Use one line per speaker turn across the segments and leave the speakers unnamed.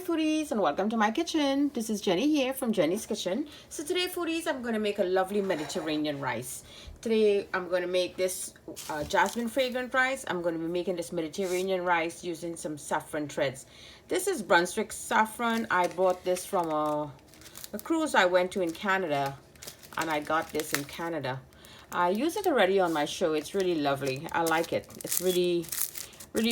foodies, and welcome to my kitchen. This is Jenny here from Jenny's Kitchen. So today foodies, I'm going to make a lovely Mediterranean rice. Today I'm going to make this jasmine fragrant rice. I'm going to be making this Mediterranean rice using some saffron threads. This is Brunswick saffron. I bought this from a cruise I went to in Canada, and I got this in Canada. I used it already on my show. It's really lovely. I like it. It's really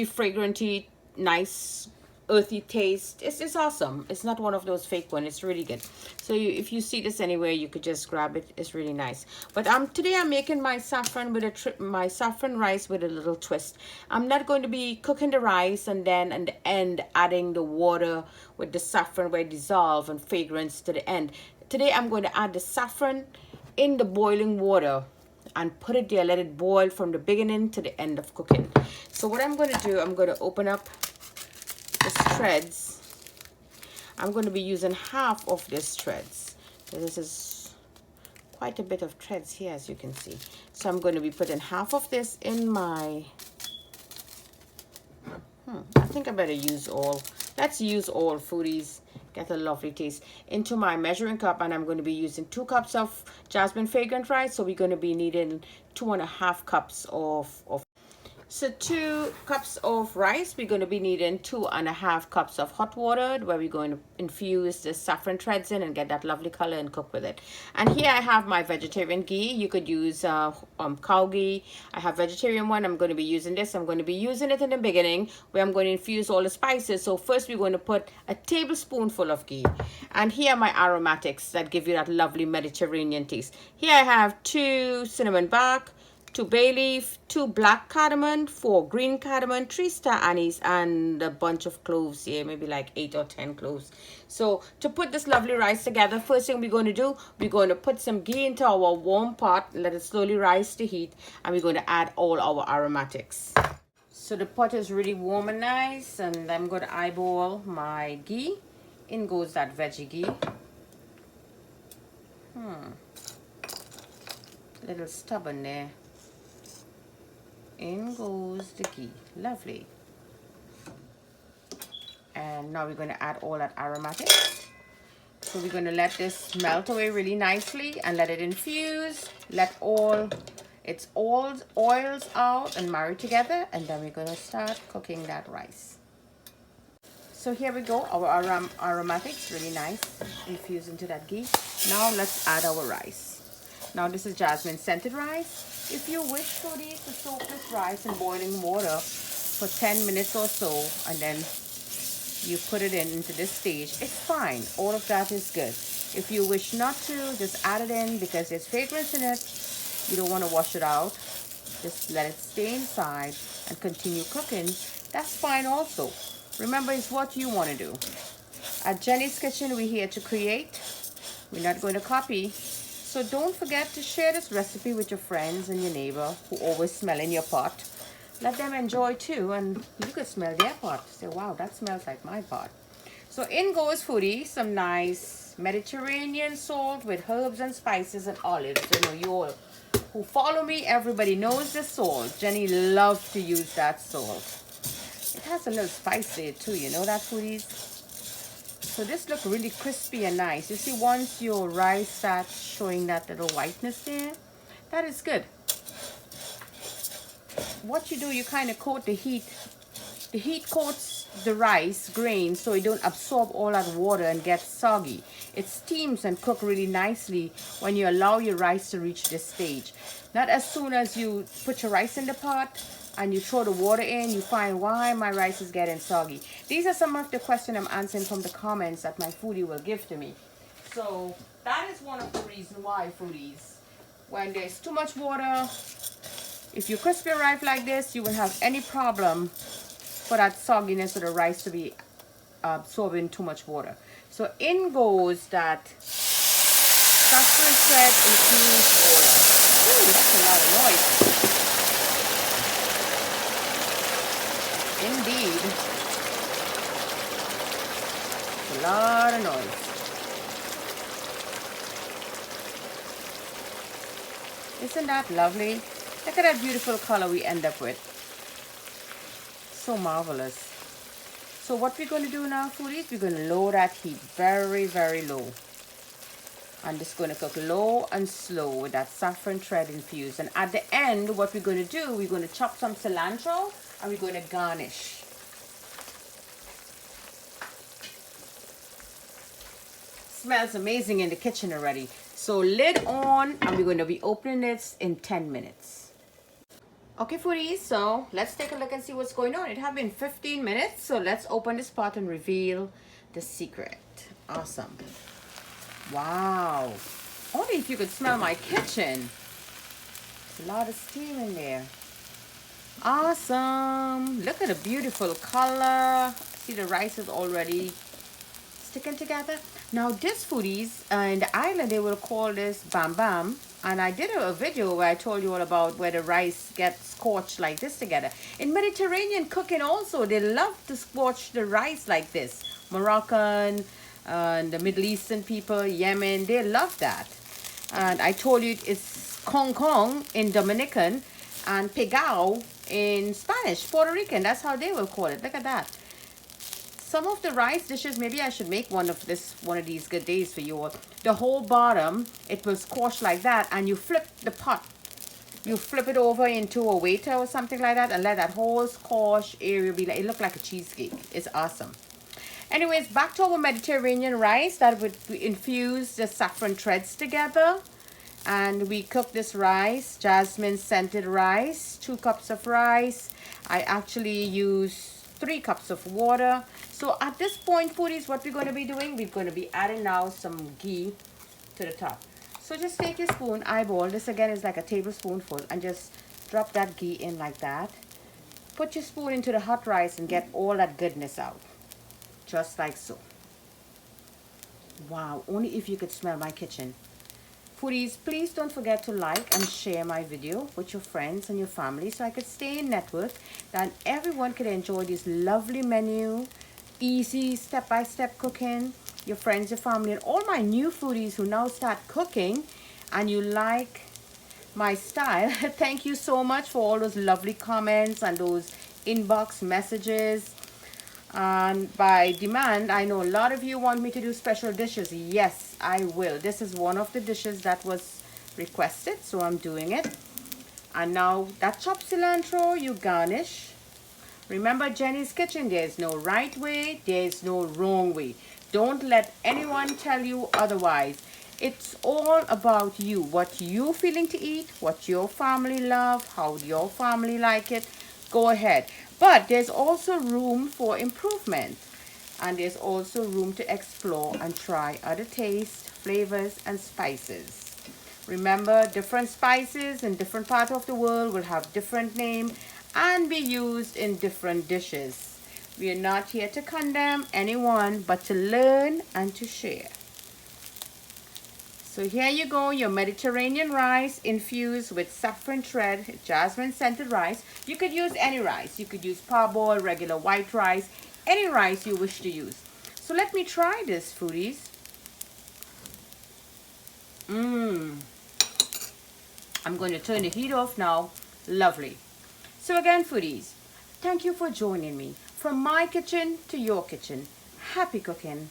fragranty, nice, earthy taste. It's awesome. It's not one of those fake ones. It's really good. So if you see this anywhere, you could just grab it. It's really nice. But today I'm making my saffron with my saffron rice with a little twist. I'm not going to be cooking the rice and then at the end adding the water with the saffron where it dissolve and fragrance to the end. Today I'm going to add the saffron in the boiling water and put it there, let it boil from the beginning to the end of cooking. So what I'm going to do, I'm going to open up this threads. I'm going to be using half of this threads. So this is quite a bit of threads here, as you can see. So I'm going to be putting half of this in my I think I better use all. Let's use all, foodies. Get a lovely taste. Into my measuring cup, and I'm going to be using 2 cups of jasmine fragrant rice. So we're going to be needing 2.5 cups of 2 cups of rice. We're going to be needing 2.5 cups of hot water, where we're going to infuse the saffron threads in and get that lovely color and cook with it. And here I have my vegetarian ghee. You could use cow ghee. I have vegetarian one. I'm going to be using this. I'm going to be using it in the beginning where I'm going to infuse all the spices. So first we're going to put a tablespoonful of ghee. And here are my aromatics that give you that lovely Mediterranean taste. Here I have 2 cinnamon bark, 2 bay leaf, 2 black cardamon, 4 green cardamon, 3 star anise, and a bunch of cloves here, maybe like 8 or 10 cloves. So to put this lovely rice together, first thing we're going to do, we're going to put some ghee into our warm pot, let it slowly rise to heat, and we're going to add all our aromatics. So the pot is really warm and nice, and I'm going to eyeball my ghee. In goes that veggie ghee. Little stubborn there. In goes the ghee. Lovely. And now we're going to add all that aromatics. So we're going to let this melt away really nicely and let it infuse. Let all its oils out and marry together, and then we're going to start cooking that rice. So here we go, our aromatics, really nice, infused into that ghee. Now let's add our rice. Now this is jasmine scented rice. If you wish, foodies, to soak this rice in boiling water for 10 minutes or so, and then you put it into this stage, it's fine. All of that is good. If you wish not to, just add it in because there's fragrance in it. You don't want to wash it out. Just let it stay inside and continue cooking. That's fine also. Remember, it's what you want to do. At Jenny's Kitchen, we're here to create. We're not going to copy. So don't forget to share this recipe with your friends and your neighbor who always smell in your pot. Let them enjoy too, and you could smell their pot. Say, wow, that smells like my pot. So in goes, foodie, some nice Mediterranean salt with herbs and spices and olives. So you all who follow me, everybody knows this salt. Jenny loves to use that salt. It has a little spice there too, you know that, foodies? So this looks really crispy and nice. You see, once your rice starts showing that little whiteness there, that is good. What you do, you kind of coat the heat. The heat coats the rice grain so it don't absorb all that water and get soggy. It steams and cooks really nicely when you allow your rice to reach this stage. Not as soon as you put your rice in the pot and you throw the water in, you find, why my rice is getting soggy. These are some of the questions I'm answering from the comments that my foodie will give to me. So that is one of the reasons why, foodies, when there's too much water, if you crisp your rice like this, you won't have any problem for that sogginess of the rice to be absorbing too much water. So in goes that saffron thread infused oil. Ooh, that's a lot of noise. Indeed. A lot of noise. Isn't that lovely? Look at that beautiful color we end up with. So marvelous. So what we're going to do now, foodies, we're going to lower that heat very, very low. I'm just going to cook low and slow with that saffron thread infused. And at the end, what we're going to do, we're going to chop some cilantro and we're going to garnish. Smells amazing in the kitchen already. So lid on, and we're going to be opening this in 10 minutes. Okay, foodies, so let's take a look and see what's going on. It has been 15 minutes, so let's open this pot and reveal the secret. Awesome. Wow. Only if you could smell my kitchen. There's a lot of steam in there. Awesome. Look at the beautiful color. See, the rice is already sticking together. Now this, foodies, in the island they will call this bam bam, and I did a video where I told you all about where the rice gets scorched like this together. In Mediterranean cooking also, they love to scorch the rice like this. Moroccan and the Middle Eastern people, Yemen, they love that. And I told you it's Kong Kong in Dominican and Pegao in Spanish, Puerto Rican, that's how they will call it. Look at that. Some of the rice dishes, maybe I should make one of these good days for you all. The whole bottom, it will scorch like that, and you flip the pot. You flip it over into a waiter or something like that, and let that whole scorch area be like, it look like a cheesecake. It's awesome. Anyways, back to our Mediterranean rice that would infuse the saffron threads together. And we cook this rice, jasmine scented rice, 2 cups of rice. I actually use 3 cups of water. So at this point, foodies, what we're going to be doing, we're going to be adding now some ghee to the top. So just take your spoon, eyeball, this again is like a tablespoonful, and just drop that ghee in like that. Put your spoon into the hot rice and get all that goodness out. Just like so. Wow, only if you could smell my kitchen. Foodies, please don't forget to like and share my video with your friends and your family so I could stay in network and everyone could enjoy this lovely menu, easy step-by-step cooking. Your friends, your family, and all my new foodies who now start cooking and you like my style. Thank you so much for all those lovely comments and those inbox messages. And by demand, I know a lot of you want me to do special dishes. Yes, I will. This is one of the dishes that was requested, so I'm doing it. And now that chopped cilantro, you garnish. Remember Jenny's Kitchen, there's no right way, there's no wrong way. Don't let anyone tell you otherwise. It's all about you, what you feeling to eat, what your family love, how your family like it. Go ahead. But there's also room for improvement, and there's also room to explore and try other tastes, flavors, and spices. Remember, different spices in different parts of the world will have different names and be used in different dishes. We are not here to condemn anyone, but to learn and to share. So here you go, your Mediterranean rice infused with saffron thread, jasmine scented rice. You could use any rice. You could use parboiled, regular white rice, any rice you wish to use. So let me try this, foodies. I'm going to turn the heat off now. Lovely. So again, foodies, thank you for joining me. From my kitchen to your kitchen. Happy cooking.